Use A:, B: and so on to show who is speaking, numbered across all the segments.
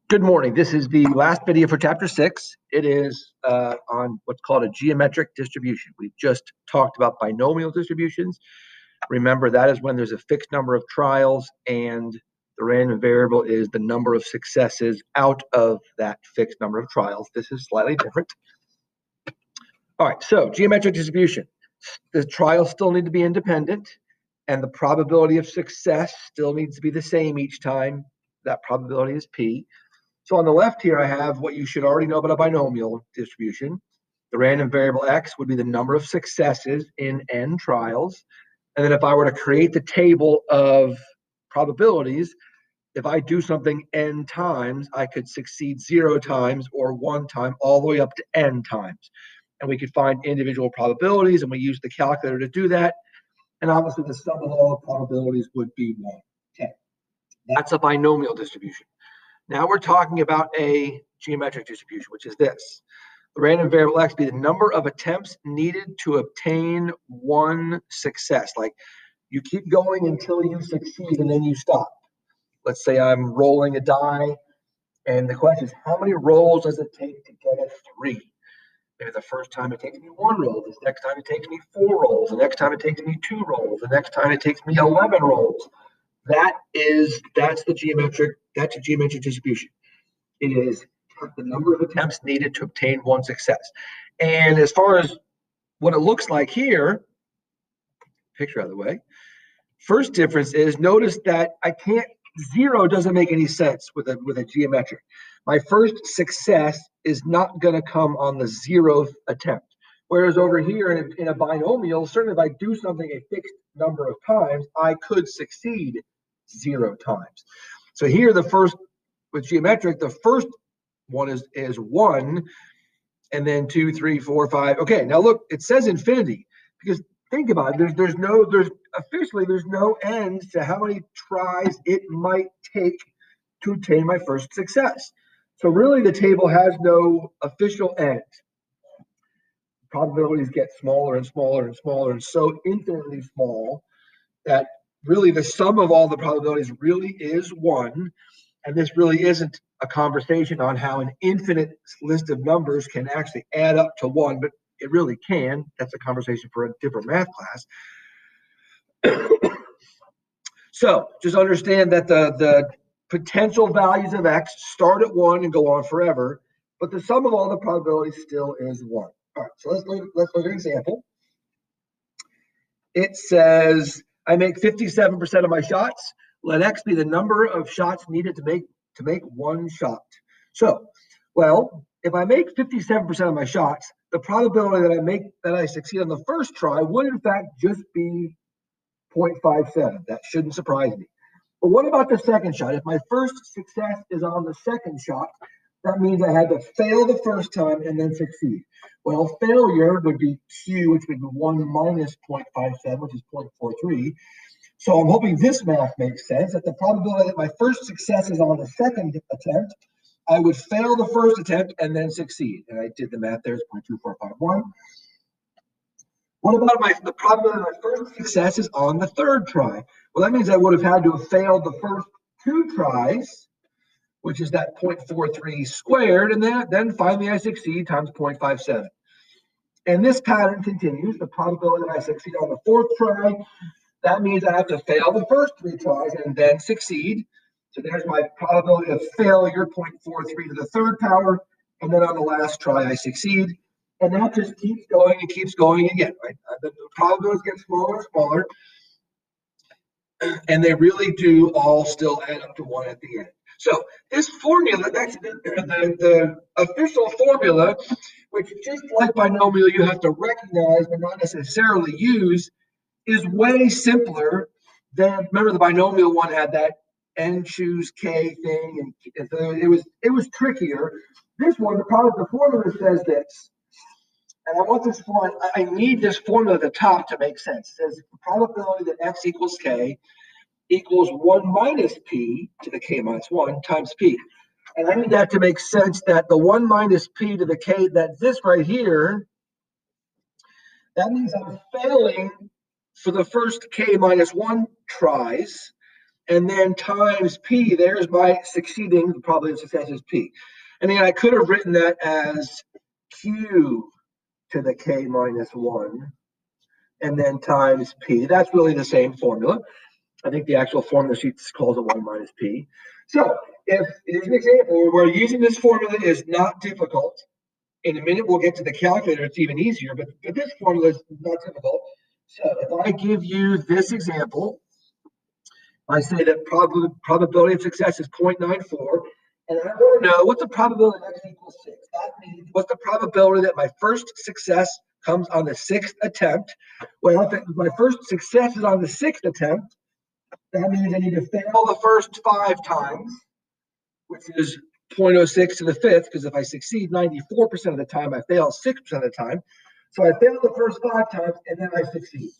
A: Good morning. This is the last video for chapter 6. It is on what's called a geometric distribution. We've just talked about binomial distributions. Remember, that is when there's a fixed number of trials and the random variable is the number of successes out of that fixed number of trials. This is slightly different. All right, so geometric distribution. The trials still need to be independent, and the probability of success still needs to be the same each time. That probability is P. So on the left here, I have what you should already know about a binomial distribution. The random variable x would be the number of successes in n trials. And then if I were to create the table of probabilities, if I do something n times, I could succeed 0 times or 1 time, all the way up to n times. And we could find individual probabilities, and we use the calculator to do that. And obviously, the sum of all the probabilities would be 1. Okay. That's a binomial distribution. Now we're talking about a geometric distribution, which is this. The random variable x be the number of attempts needed to obtain one success. Like you keep going until you succeed and then you stop. Let's say I'm rolling a die, and the question is, how many rolls does it take to get a 3? Maybe the first time it takes me 1 roll, the next time it takes me 4 rolls, the next time it takes me 2 rolls, the next time it takes me 11 rolls. That's a geometric distribution. It is the number of attempts needed to obtain one success. And as far as what it looks like here, picture out of the way, first difference is notice that 0 doesn't make any sense with a geometric. My first success is not going to come on the 0th attempt. Whereas over here in a binomial, certainly if I do something a fixed number of times, I could succeed 0 times. So here with geometric, the first one is 1, and then 2, 3, 4, 5. Okay, now look, it says infinity because think about it. There's no end to how many tries it might take to obtain my first success. So really, the table has no official end. Probabilities get smaller and smaller and smaller, and so infinitely small that really the sum of all the probabilities really is 1. And this really isn't a conversation on how an infinite list of numbers can actually add up to 1, but it really can. That's a conversation for a different math class. So just understand that the potential values of x start at 1 and go on forever, but the sum of all the probabilities still is 1. All right, so let's look at an example. It says I make 57% of my shots. Let x be the number of shots needed to make one shot. So, well, if I make 57% of my shots, the probability that I succeed on the first try would in fact just be 0.57. That shouldn't surprise me. But what about the second shot? If my first success is on the second shot, that means I had to fail the first time and then succeed. Well, failure would be Q, which would be 1 minus 0.57, which is 0.43. So I'm hoping this math makes sense, that the probability that my first success is on the second attempt, I would fail the first attempt and then succeed. And I did the math there, it's 0.2451. What about the probability that my first success is on the third try? Well, that means I would have had to have failed the first 2 tries, which is that 0.43 squared, and then finally I succeed times 0.57. And this pattern continues. The probability that I succeed on the 4th try, that means I have to fail the first 3 tries and then succeed. So there's my probability of failure, 0.43 to the 3rd power, and then on the last try I succeed. And that just keeps going and keeps going again, right? The probabilities get smaller and smaller, and they really do all still add up to 1 at the end. So this formula, that's the official formula, which just like binomial you have to recognize but not necessarily use, is way simpler than, remember the binomial one had that n choose k thing, and so it was trickier. This one, the formula says this, and I need this formula at the top to make sense. It says the probability that x equals k equals 1 minus p to the k minus 1 times p. And I need that to make sense that the 1 minus p to the k, that this right here, that means I'm failing for the first k minus 1 tries, and then times P, there's my succeeding, the probability of success is P. And then I could have written that as Q to the K minus 1, and then times P. That's really the same formula. I think the actual formula sheet calls it 1 minus P. So if here's an example where we're using this formula is not difficult. In a minute, we'll get to the calculator. It's even easier, but this formula is not difficult. So if I give you this example, I say that probability of success is 0.94, and I want to know what's the probability of x equals 6. That means what's the probability that my first success comes on the 6th attempt? Well, if my first success is on the 6th attempt, that means I need to fail the first 5 times, which is 0.06 to the 5th, because if I succeed 94% of the time, I fail 6% of the time. So I fail the first 5 times, and then I succeed.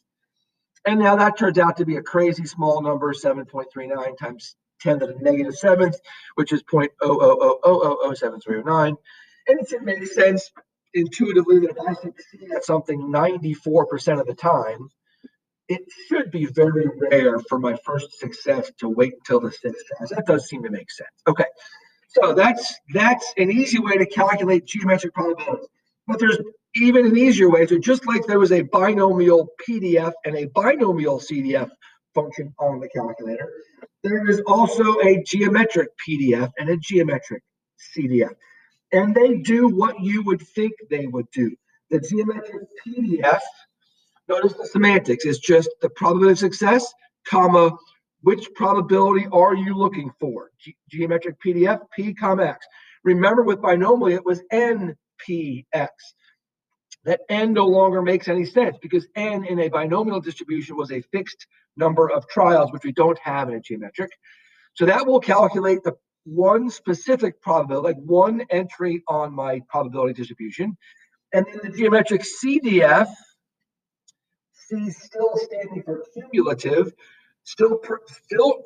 A: And now that turns out to be a crazy small number, 7.39 times 10 to the negative 7th, which is 0.000007309. And it makes sense intuitively that if I succeed at something 94% of the time, it should be very rare for my first success to wait until the 6th try. That does seem to make sense. Okay, so that's an easy way to calculate geometric probabilities. But there's even an easier way. So just like there was a binomial PDF and a binomial CDF function on the calculator, there is also a geometric PDF and a geometric CDF. And they do what you would think they would do. The geometric PDF, notice the semantics, is just the probability of success, comma, which probability are you looking for? Geometric PDF, P, comma, X. Remember with binomial, it was NPX. That n no longer makes any sense because n in a binomial distribution was a fixed number of trials, which we don't have in a geometric. So that will calculate the one specific probability, like one entry on my probability distribution. And then the geometric CDF, C still standing for cumulative, still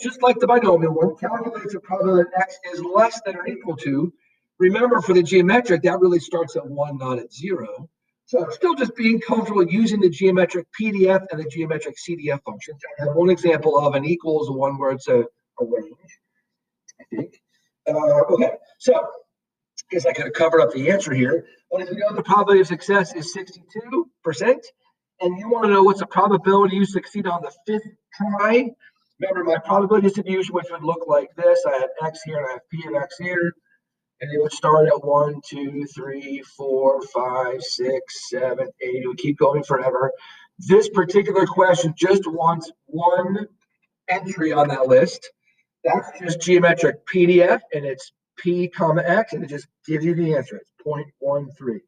A: just like the binomial one, calculates the probability that x is less than or equal to. Remember, for the geometric, that really starts at 1, not at 0. So still just being comfortable using the geometric PDF and the geometric CDF functions. I have one example of an equals, the one where it's a range, I think. Okay, so I guess I could have covered up the answer here. But if you know the probability of success is 62%, and you want to know what's the probability you succeed on the 5th try, remember my probability distribution, which would look like this. I have x here and I have p of x here. And it would start at 1, 2, 3, 4, 5, 6, 7, 8. It would keep going forever. This particular question just wants one entry on that list. That's just geometric PDF, and it's P, comma X, and it just gives you the answer. It's 0.13.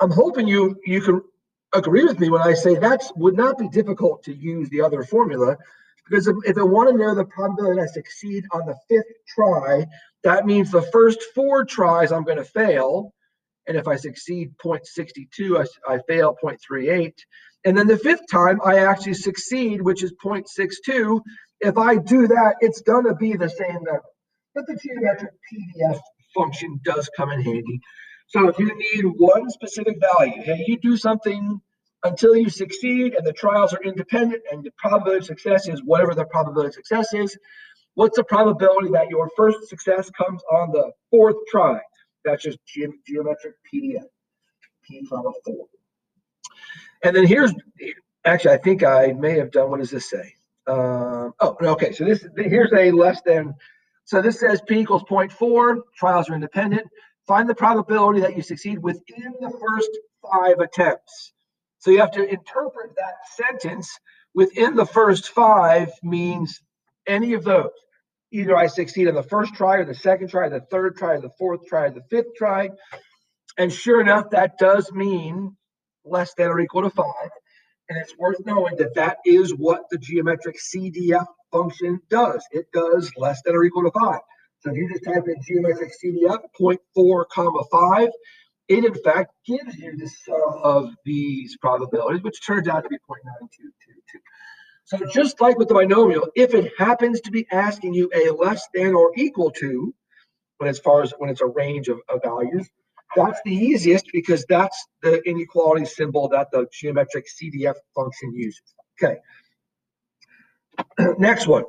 A: I'm hoping you can agree with me when I say that would not be difficult to use the other formula, because if I want to know the probability I succeed on the 5th try, that means the first 4 tries I'm going to fail. And if I succeed 0.62, I fail 0.38. And then the 5th time, I actually succeed, which is 0.62. If I do that, it's going to be the same number. But the geometric PDF function does come in handy. So if you need one specific value, hey, you do something until you succeed and the trials are independent and the probability of success is whatever the probability of success is. What's the probability that your first success comes on the 4th try? That's just geometric PDF, P, comma 4. And then actually, I think I may have done, what does this say? Okay, so here's a less than, so this says P equals 0.4, trials are independent. Find the probability that you succeed within the first 5 attempts. So you have to interpret that sentence. Within the first 5 means any of those. Either I succeed on the first try or the second try, the 3rd try, the 4th try, the 5th try. And sure enough, that does mean less than or equal to 5. And it's worth knowing that that is what the geometric CDF function does. It does less than or equal to 5. So if you just type in geometric CDF 0.4, comma 5, it in fact gives you the sum of these probabilities, which turns out to be 0.9222. So just like with the binomial, if it happens to be asking you a less than or equal to, when it's a range of values, that's the easiest because that's the inequality symbol that the geometric CDF function uses. Okay. Next one.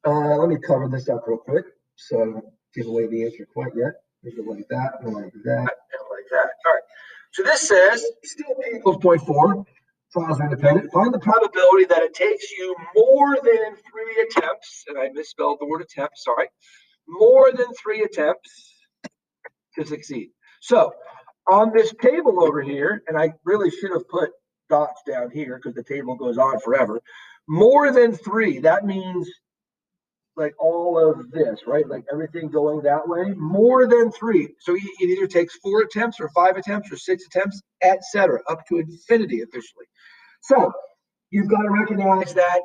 A: Let me cover this up real quick. So I don't give away the answer quite yet. Make it like that, and like that, and like that. All right. So this says still P equals 0.4. Trials are independent. Find the probability that it takes you more than 3 attempts, and I misspelled the word attempt, sorry. More than 3 attempts to succeed. So on this table over here, and I really should have put dots down here because the table goes on forever. More than 3, that means like all of this, right? Like everything going that way, more than 3. So it either takes 4 attempts or 5 attempts or 6 attempts, etc., up to infinity officially. So you've got to recognize that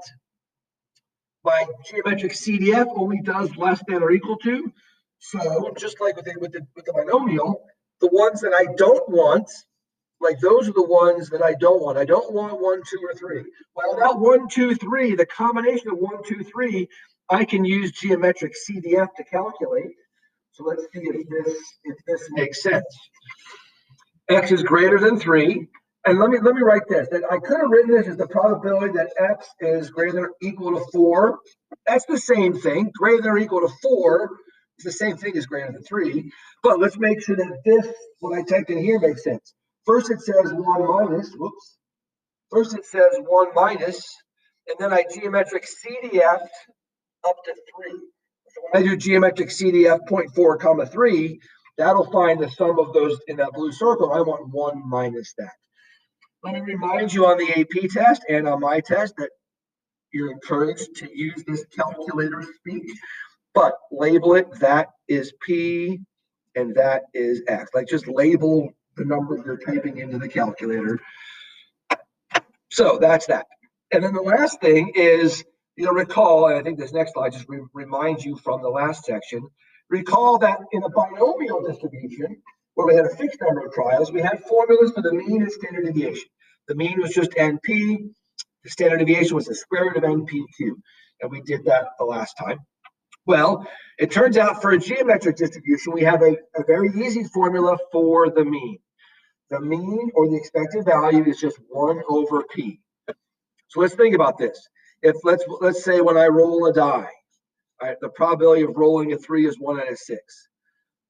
A: my geometric CDF only does less than or equal to. So just like with the binomial, the ones that I don't want, like those are the ones that I don't want. I don't want 1, 2, or 3. Well, that 1, 2, 3, the combination of 1, 2, 3, I can use geometric CDF to calculate. So let's see if this makes sense. X is greater than 3. And let me write this. That I could have written this as the probability that X is greater than or equal to 4. That's the same thing. Greater than or equal to 4 is the same thing as greater than 3. But let's make sure that this, what I typed in here, makes sense. First it says 1 minus, whoops. First it says 1 minus, and then I geometric CDF up to 3. So when I do geometric CDF 0.4 comma 3, that'll find the sum of those in that blue circle. I want 1 minus that. Let me remind you on the AP test and on my test that you're encouraged to use this calculator speak, but label it, that is P and that is X. Like just label the number you're typing into the calculator. So that's that. And then the last thing is, recall, and I think this next slide just reminds you from the last section, recall that in a binomial distribution, where we had a fixed number of trials, we had formulas for the mean and standard deviation. The mean was just NP, the standard deviation was the square root of NPQ, and we did that the last time. Well, it turns out for a geometric distribution, we have a very easy formula for the mean. The mean, or the expected value, is just 1 over P. So let's think about this. If let's say when I roll a die, the probability of rolling a 3 is 1 out of 6.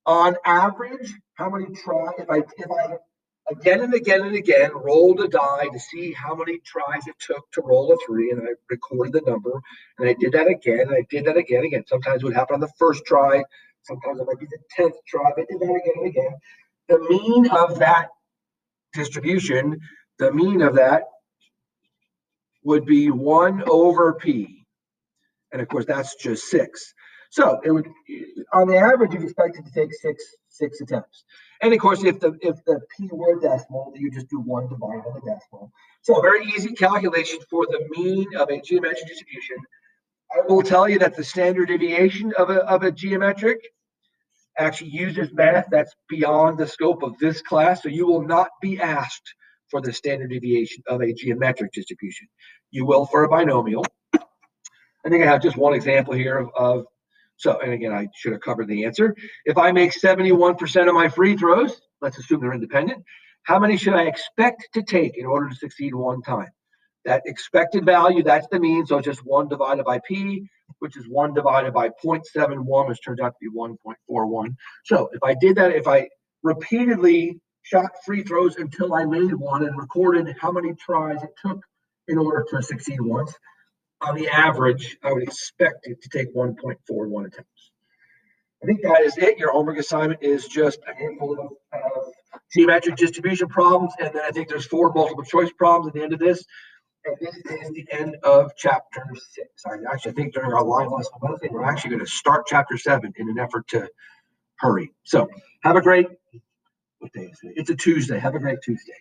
A: On average, how many tries, if I again and again and again rolled a die to see how many tries it took to roll a 3, and I recorded the number, and I did that again, and I did that again and again. Sometimes it would happen on the first try, sometimes it might be the 10th try, but I did that again and again. The mean of that distribution, the mean of that would be 1 over P. And of course, that's just 6. So it would, on the average, you'd expect it to take six attempts. And of course, if the P were decimal, you just do 1 divided by the decimal. So a very easy calculation for the mean of a geometric distribution. I will tell you that the standard deviation of a geometric actually uses math that's beyond the scope of this class. So you will not be asked for the standard deviation of a geometric distribution. You will for a binomial. I think I have just one example here of so, and again, I should have covered the answer. If I make 71% of my free throws, let's assume they're independent, how many should I expect to take in order to succeed one time? That expected value, that's the mean, so it's just 1 divided by P, which is 1 divided by 0.71, which turns out to be 1.41. So if I did that, if I repeatedly shot free throws until I made one and recorded how many tries it took in order to succeed once, on the average, I would expect it to take 1.41 attempts. I think that is it. Your homework assignment is just a handful of geometric distribution problems, and then I think there's 4 multiple choice problems at the end of this. And this is the end of chapter 6. I actually think during our live lesson Wednesday, we're actually going to start chapter 7 in an effort to hurry. So have a great, what day is it? It's a Tuesday. Have a great Tuesday.